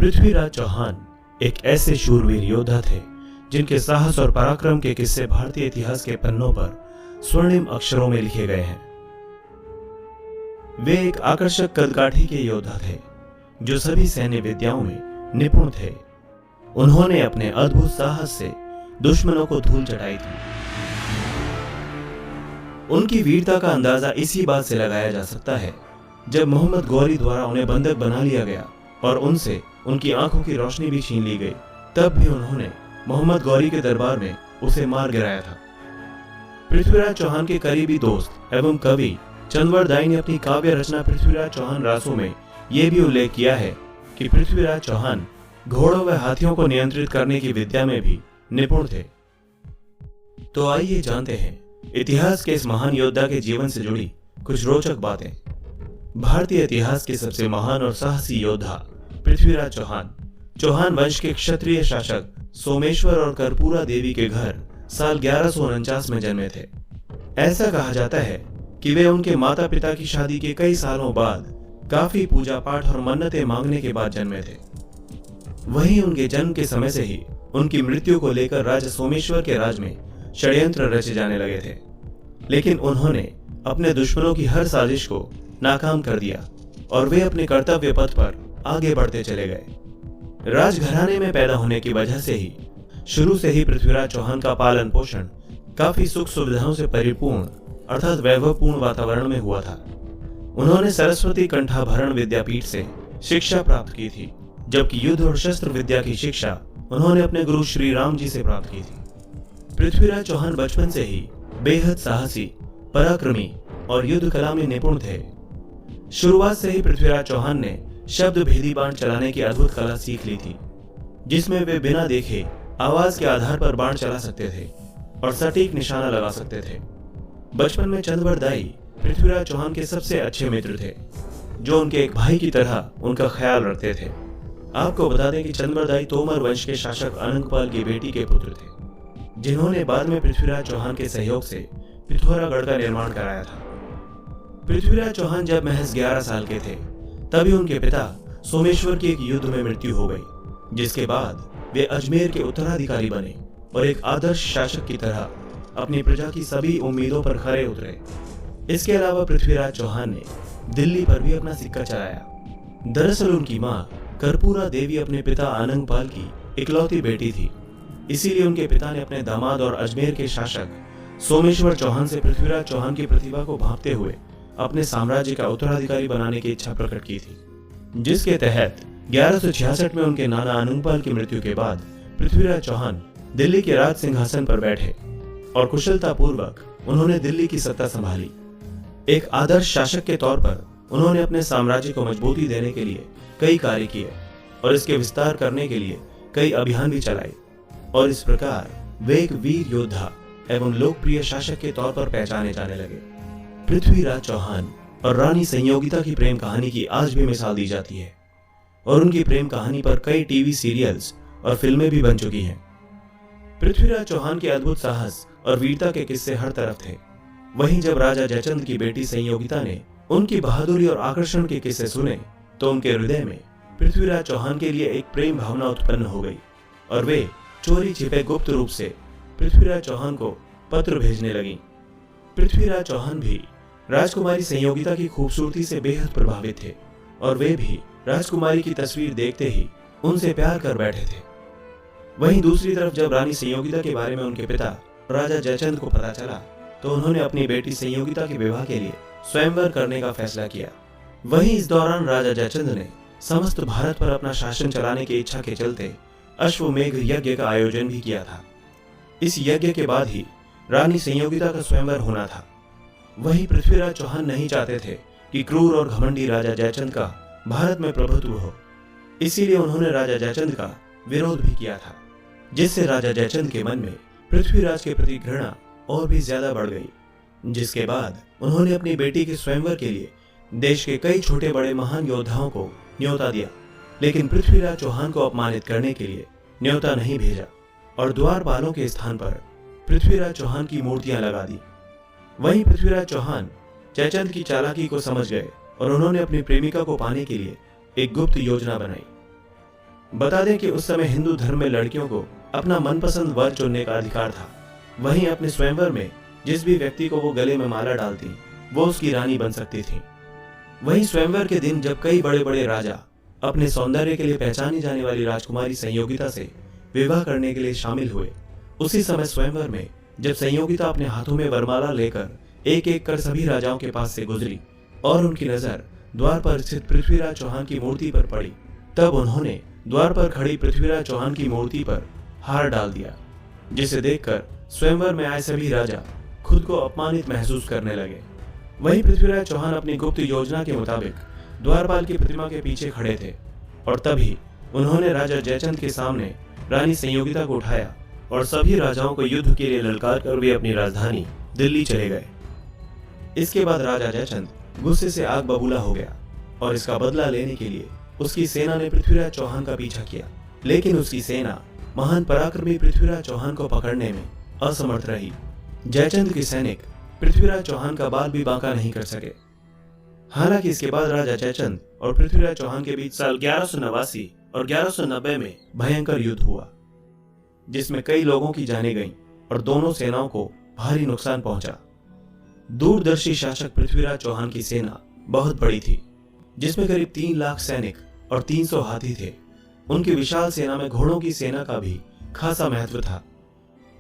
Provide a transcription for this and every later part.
पृथ्वीराज चौहान एक ऐसे शूरवीर योद्धा थे जिनके साहस और पराक्रम के किस्से भारतीय इतिहास के पन्नों पर स्वर्णिम अक्षरों में लिखे गए हैं। वे एक आकर्षक कदकाठी के योद्धा थे जो सभी सैन्य विद्याओं में निपुण थे। उन्होंने अपने अद्भुत साहस से दुश्मनों को धूल चटाई थी। उनकी वीरता का अंदाजा इसी बात से लगाया जा सकता है जब मोहम्मद गौरी द्वारा उन्हें बंधक बना लिया गया और उनसे उनकी आंखों की रोशनी भी छीन ली गई, तब भी उन्होंने मोहम्मद गौरी के दरबार में उसे मार गिराया था। पृथ्वीराज चौहान के करीबी दोस्त एवं कवि चंदवर दाई ने अपनी काव्य रचना पृथ्वीराज चौहान रासों में यह भी उल्लेख किया है कि पृथ्वीराज चौहान घोड़ों व हाथियों को नियंत्रित करने की विद्या में भी निपुण थे। तो आइए जानते हैं इतिहास के इस महान योद्धा के जीवन से जुड़ी कुछ रोचक बातें। भारतीय इतिहास के सबसे महान और साहसी योद्धा पृथ्वीराज चौहान चौहान वंश के क्षत्रिय शासक सोमेश्वर और कर्पूरा देवी के घर साल 1149 में जन्मे थे। ऐसा कहा जाता है कि वे उनके माता पिता की शादी के कई सालों बाद काफी पूजा पाठ और मन्नतें मांगने के बाद जन्मे थे। वहीं उनके जन्म के समय से ही उनकी मृत्यु को लेकर राजा सोमेश्वर के राज में षड्यंत्र रचे जाने लगे थे, लेकिन उन्होंने अपने दुश्मनों की हर साजिश को नाकाम कर दिया और वे अपने कर्तव्य पथ पर आगे बढ़ते चले गए। राजघराने में पैदा होने की वजह से ही शुरू से ही पृथ्वीराज चौहान का पालन पोषण काफी सुख सुविधाओं से परिपूर्ण अर्थात वैभवपूर्ण वातावरण में हुआ था। उन्होंने सरस्वती कंठाभरण विद्यापीठ से शिक्षा प्राप्त की थी, जबकि युद्ध और शस्त्र विद्या की शिक्षा उन्होंने अपने गुरु श्री राम जी से प्राप्त की थी। पृथ्वीराज चौहान बचपन से ही बेहद साहसी, पराक्रमी और युद्ध कला में निपुण थे। शुरुआत से ही पृथ्वीराज चौहान ने शब्द भेदी बाण चलाने की अद्भुत कला सीख ली थी, जिसमें वे बिना देखे आवाज के आधार पर बाण चला सकते थे और सटीक निशाना लगा सकते थे। बचपन में चंदवर दाई पृथ्वीराज चौहान के सबसे अच्छे मित्र थे, जो उनके एक भाई की तरह उनका ख्याल रखते थे। आपको बता दें कि चंदवर दाई तोमर वंश के शासक अनंगपाल की बेटी के पुत्र थे, जिन्होंने बाद में पृथ्वीराज चौहान के सहयोग से पिथौरागढ़ का निर्माण कराया था। पृथ्वीराज चौहान जब महज 11 साल के थे तभी उनके पिता सोमेश्वर की एक युद्ध में मृत्यु हो गई, जिसके बाद वे अजमेर के उत्तराधिकारी बने और एक आदर्श शासक की तरह अपनी प्रजा की सभी उम्मीदों पर खरे उतरे। इसके अलावा पृथ्वीराज चौहान ने दिल्ली पर भी अपना सिक्का चलाया। दरअसल उनकी मां कर्पूरा देवी अपने पिता अनंगपाल की इकलौती बेटी थी, इसीलिए उनके पिता ने अपने दामाद और अजमेर के शासक सोमेश्वर चौहान से पृथ्वीराज चौहान की प्रतिभा को भांपते हुए अपने साम्राज्य का उत्तराधिकारी बनाने की इच्छा प्रकट की थी, जिसके तहत 1166 में उनके नाना अनंगपाल की मृत्यु के बाद पृथ्वीराज चौहान दिल्ली के राज सिंहासन पर बैठे और कुशलता पूर्वक उन्होंने दिल्ली की सत्ता संभाली। एक आदर्श शासक के तौर पर उन्होंने अपने साम्राज्य को मजबूती देने के लिए कई कार्य किए और इसके विस्तार करने के लिए कई अभियान भी चलाए, और इस प्रकार वे एक वीर योद्धा एवं लोकप्रिय शासक के तौर पर पहचाने जाने लगे। पृथ्वीराज चौहान और रानी संयोगिता की प्रेम कहानी की आज भी मिसाल दी जाती है और उनकी प्रेम कहानी पर कई टीवी सीरियल्स और फिल्में भी बन चुकी हैं। पृथ्वीराज चौहान के अद्भुत साहस और वीरता के किस्से हर तरफ थे। वहीं जब राजा जयचंद की बेटी संयोगिता ने उनकी बहादुरी और आकर्षण के किस्से सुने तो उनके हृदय में पृथ्वीराज चौहान के लिए एक प्रेम भावना उत्पन्न हो गई और वे चोरी छिपे गुप्त रूप से पृथ्वीराज चौहान को पत्र भेजने लगी। पृथ्वीराज चौहान भी राजकुमारी संयोगिता की खूबसूरती से बेहद प्रभावित थे और वे भी राजकुमारी की तस्वीर देखते ही उनसे प्यार कर बैठे थे। वहीं दूसरी तरफ जब रानी संयोगिता के बारे में उनके पिता राजा जयचंद को पता चला तो उन्होंने अपनी बेटी संयोगिता के विवाह के लिए स्वयंवर करने का फैसला किया। वहीं इस दौरान राजा जयचंद ने समस्त भारत पर अपना शासन चलाने की इच्छा के चलते अश्वमेघ यज्ञ का आयोजन भी किया था। इस यज्ञ के बाद ही रानी संयोगिता का स्वयंवर होना था। वहीं पृथ्वीराज चौहान नहीं चाहते थे कि क्रूर और घमंडी राजा जयचंद का भारत में प्रभुत्व हो, इसीलिए उन्होंने राजा जयचंद का विरोध भी किया था, जिससे राजा जयचंद के मन में पृथ्वीराज के प्रति घृणा और भी ज्यादा बढ़ गई। जिसके बाद उन्होंने अपनी बेटी के स्वयंवर के लिए देश के कई छोटे बड़े महान योद्धाओं को न्योता दिया, लेकिन पृथ्वीराज चौहान को अपमानित करने के लिए न्योता नहीं भेजा और द्वारपालों के स्थान पर पृथ्वीराज चौहान की मूर्तियां लगा दी। वहीं पृथ्वीराज चौहान जयचंद की चालाकी को समझ गए और उन्होंने अपनी प्रेमिका को पाने के लिए एक गुप्त योजना बनाई। बता दें कि उस समय हिंदू धर्म में लड़कियों को अपना मनपसंद वर चुनने का अधिकार था। वहीं अपने स्वयंवर में जिस भी व्यक्ति को वो गले में माला डालती वो उसकी रानी बन सकती थी। वहीं स्वयंवर के दिन जब कई बड़े बड़े राजा अपने सौंदर्य के लिए पहचानी जाने वाली राजकुमारी संयोगिता से विवाह करने के लिए शामिल हुए, उसी समय स्वयंवर में जब संयोगिता अपने हाथों में वरमाला लेकर एक एक कर सभी राजाओं के पास से गुजरी और उनकी नजर द्वार पर स्थित पृथ्वीराज चौहान की मूर्ति पर पड़ी, तब उन्होंने द्वार पर खड़ी पृथ्वीराज चौहान की मूर्ति पर हार डाल दिया, जिसे देखकर स्वयंवर में आए सभी राजा खुद को अपमानित महसूस करने लगे। वहीं पृथ्वीराज चौहान अपनी गुप्त योजना के मुताबिक द्वारपाल की प्रतिमा के पीछे खड़े थे और तभी उन्होंने राजा जयचंद के सामने रानी संयोगिता को उठाया और सभी राजाओं को युद्ध के लिए ललकार कर वे अपनी राजधानी दिल्ली चले गए। इसके बाद राजा जयचंद गुस्से से आग बबूला हो गया और इसका बदला लेने के लिए उसकी सेना ने पृथ्वीराज चौहान का पीछा किया, लेकिन उसकी सेना महान पराक्रमी पृथ्वीराज चौहान को पकड़ने में असमर्थ रही। जयचंद के सैनिक पृथ्वीराज चौहान का बाल भी बांका नहीं कर सके। हालांकि इसके बाद राजा जयचंद और पृथ्वीराज चौहान के बीच साल 1189 और 1190 में भयंकर युद्ध हुआ, जिसमें कई लोगों की जानें गईं और दोनों सेनाओं को भारी नुकसान पहुंचा। दूरदर्शी शासक पृथ्वीराज चौहान की सेना बहुत बड़ी थी, जिसमें करीब 3 लाख सैनिक और 300 हाथी थे। उनकी विशाल सेना में घोड़ों की सेना का भी खासा महत्व था।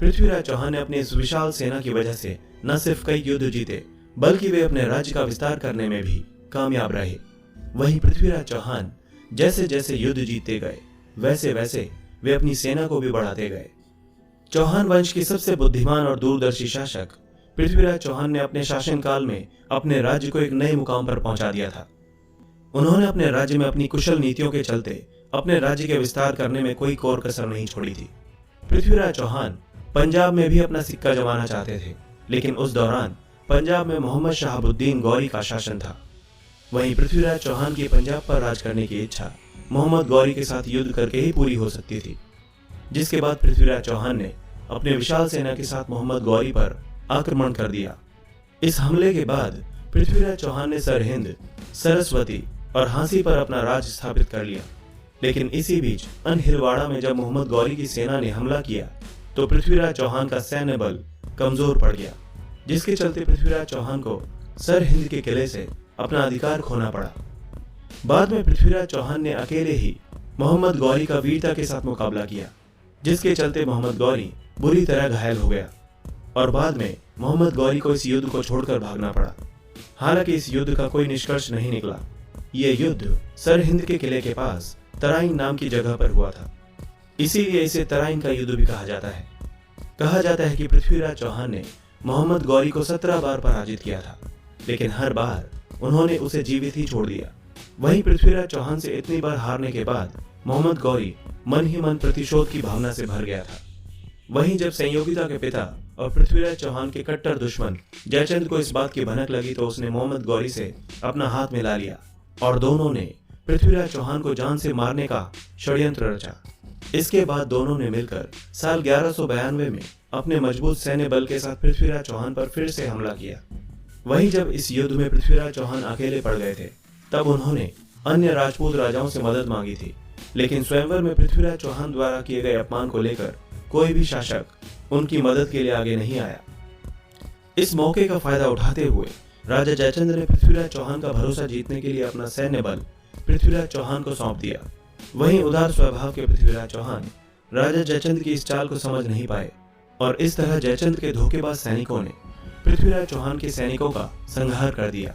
पृथ्वीराज चौहान ने अपनी इस विशाल सेना की वजह से न सिर्फ कई युद्ध जीते, बल्कि वे अपने राज्य का विस्तार करने में भी कामयाब रहे। वहीं पृथ्वीराज चौहान जैसे जैसे युद्ध जीतते गए, वैसे वैसे वे अपनी सेना को भी बढ़ाते गए। चौहान वंश के सबसे बुद्धिमान और दूरदर्शी शासक पृथ्वीराज चौहान ने अपने शासनकाल में अपने राज्य को एक नए मुकाम पर पहुंचा दिया था। उन्होंने अपने राज्य में अपनी कुशल नीतियों के चलते अपने राज्य के विस्तार करने में कोई कोर कसर नहीं छोड़ी थी। पृथ्वीराज चौहान पंजाब में भी अपना सिक्का जमाना चाहते थे, लेकिन उस दौरान पंजाब में मोहम्मद शहाबुद्दीन गौरी का शासन था। वहीं पृथ्वीराज चौहान की पंजाब पर राज करने की इच्छा मोहम्मद गौरी के साथ युद्ध करके ही पूरी हो सकती थी, जिसके बाद पृथ्वीराज चौहान ने अपने विशाल सेना के साथ मोहम्मद गौरी पर आक्रमण कर दिया। इस हमले के बाद पृथ्वीराज चौहान ने सरहिंद, सरस्वती और हांसी पर अपना राज स्थापित कर लिया। लेकिन इसी बीच अनहिलवाड़ा में जब मोहम्मद गौरी की सेना ने हमला किया तो पृथ्वीराज चौहान का सैन्य बल कमजोर पड़ गया, जिसके चलते पृथ्वीराज चौहान को सरहिंद के किले से अपना अधिकार खोना पड़ा। बाद में पृथ्वीराज चौहान ने अकेले ही मोहम्मद गौरी का वीरता के साथ मुकाबला किया, जिसके चलते मोहम्मद गौरी बुरी तरह घायल हो गया और बाद में मोहम्मद गौरी को इस युद्ध को छोड़कर भागना पड़ा। हालांकि इस युद्ध का कोई निष्कर्ष नहीं निकला। यह युद्ध सरहिंद के किले के पास तराइन नाम की जगह पर हुआ था, इसीलिए इसे तराइन का युद्ध भी कहा जाता है। कहा जाता है कि पृथ्वीराज चौहान ने मोहम्मद गौरी को 17 बार पराजित किया था, लेकिन हर बार उन्होंने उसे जीवित ही छोड़ दिया। वहीं पृथ्वीराज चौहान से इतनी बार हारने के बाद मोहम्मद गौरी मन ही मन प्रतिशोध की भावना से भर गया था। वहीं जब संयोगिता के पिता और पृथ्वीराज चौहान के कट्टर दुश्मन जयचंद को इस बात की भनक लगी तो उसने मोहम्मद गौरी से अपना हाथ मिला लिया और दोनों ने पृथ्वीराज चौहान को जान से मारने का षड्यंत्र रचा। इसके बाद दोनों ने मिलकर साल 1192 में अपने मजबूत सैन्य बल के साथ पृथ्वीराज चौहान पर फिर से हमला किया। वहीं जब इस युद्ध में पृथ्वीराज चौहान अकेले पड़ गए थे, तब उन्होंने अन्य राजपूत राजाओं से मदद मांगी थी, लेकिन स्वयंवर में पृथ्वीराज चौहान द्वारा किए गए अपमान को लेकर कोई भी शासक उनकी मदद के लिए आगे नहीं आया। इस मौके का फायदा उठाते हुए राजा जयचंद ने पृथ्वीराज चौहान का भरोसा जीतने के लिए अपना सैन्य बल पृथ्वीराज चौहान को सौंप दिया। वहीं उदार स्वभाव के पृथ्वीराज चौहान राजा जयचंद की इस चाल को समझ नहीं पाए और इस तरह जयचंद के धोखेबाज सैनिकों ने पृथ्वीराज चौहान के सैनिकों का संहार कर दिया।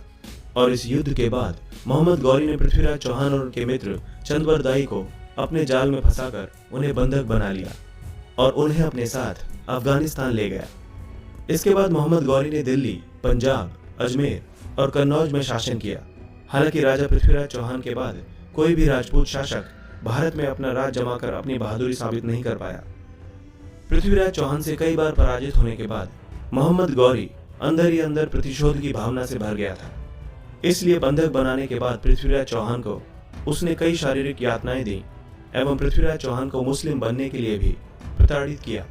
और इस युद्ध के बाद मोहम्मद गौरी ने पृथ्वीराज चौहान और उनके मित्र चंदबरदाई को अपने जाल में फंसाकर उन्हें बंधक बना लिया और उन्हें अपने साथ अफगानिस्तान ले गया। इसके बाद मोहम्मद गौरी ने दिल्ली, पंजाब, अजमेर और कन्नौज में शासन किया। हालांकि राजा पृथ्वीराज चौहान के बाद कोई भी राजपूत शासक भारत में अपना राज जमाकर अपनी बहादुरी साबित नहीं कर पाया। पृथ्वीराज चौहान से कई बार पराजित होने के बाद मोहम्मद गौरी अंदर ही अंदर प्रतिशोध की भावना से भर गया था। इसलिए बंधक बनाने के बाद पृथ्वीराज चौहान को उसने कई शारीरिक यातनाएं दी एवं पृथ्वीराज चौहान को मुस्लिम बनने के लिए भी प्रताड़ित किया।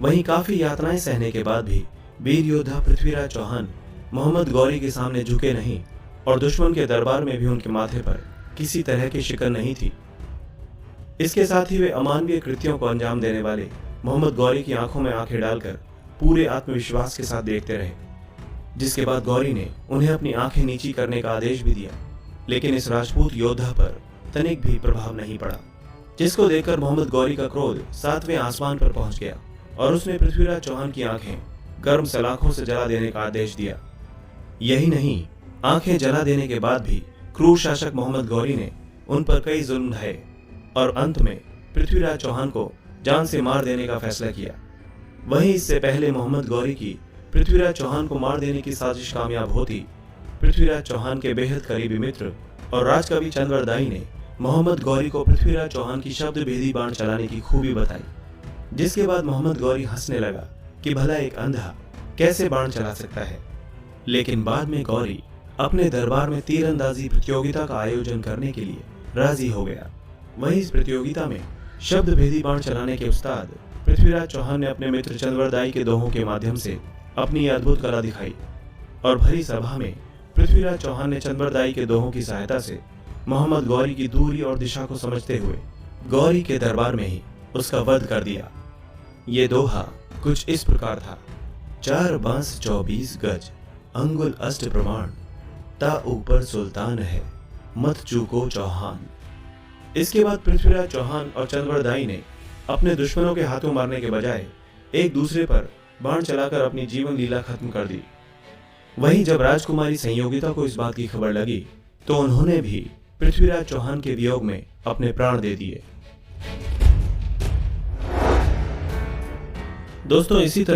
वहीं काफी यातनाएं सहने के बाद भी वीर योद्धा पृथ्वीराज चौहान मोहम्मद गौरी के सामने झुके नहीं और दुश्मन के दरबार में भी उनके माथे पर किसी तरह की शिकन नहीं थी। इसके साथ ही वे अमानवीय कृत्यों को अंजाम देने वाले मोहम्मद गौरी की आंखों में आंखें डालकर पूरे आत्मविश्वास के साथ देखते रहे, जिसके बाद गौरी ने उन्हें अपनी आंखें नीची करने का आदेश भी दिया। लेकिन इस राजपूत योद्धा पर तनिक भी प्रभाव नहीं पड़ा, जिसको देखकर मोहम्मद गौरी का क्रोध 7वें आसमान पर पहुंच गया और उसने पृथ्वीराज चौहान की आंखें गर्म सलाखों से जला देने का आदेश दिया। यही नहीं, आंखें जला देने के बाद भी क्रूर शासक मोहम्मद गौरी ने उन पर कई जुल्म ढाए और अंत में पृथ्वीराज चौहान को जान से मार देने का फैसला किया। वहीं इससे पहले मोहम्मद गौरी की पृथ्वीराज चौहान को मार देने की साजिश कामयाब होती, पृथ्वीराज चौहान के बेहद करीबी मित्र और राजकवि चंद्रवरदाई ने मोहम्मद गौरी को पृथ्वीराज चौहान की शब्द भेदी बाण चलाने की खूबी बताई, जिसके बाद मोहम्मद गौरी हंसने लगा कि भला एक अंधा कैसे बाण चला सकता है। लेकिन बाद में गौरी अपने दरबार में तीरंदाजी प्रतियोगिता का आयोजन करने के लिए राजी हो गया। वहीं इस प्रतियोगिता में शब्द भेदी बाण चलाने के उस्ताद पृथ्वीराज चौहान ने अपने मित्र चंद्रवरदाई के दोहों के माध्यम से अपनी अद्भुत कला दिखाई और भरी सभा में पृथ्वीराज चौहान ने चंद्रवरदाई के दोहों की सहायता से मोहम्मद गौरी की दूरी और दिशा को समझते हुए गौरी के दरबार में ही उसका वध कर दिया। ये दोहा कुछ इस प्रकार था: 4 बांस 24 गज, अंगुल अष्ट प्रमाण, ता ऊपर सुल्तान है, मत चूको चौहान। इसके बाद पृथ्वीराज चौहान और चंद्रवरदाई ने अपने दुश्मनों के हाथों मारने के बजाय एक दूसरे पर बाण चलाकर अपनी जीवन लीला खत्म कर दी। वहीं जब राजकुमारी संयोगिता को इस बात की खबर लगी तो उन्होंने भी पृथ्वीराज चौहान के वियोग में अपने प्राण दे दिए। दोस्तों, इसी तरह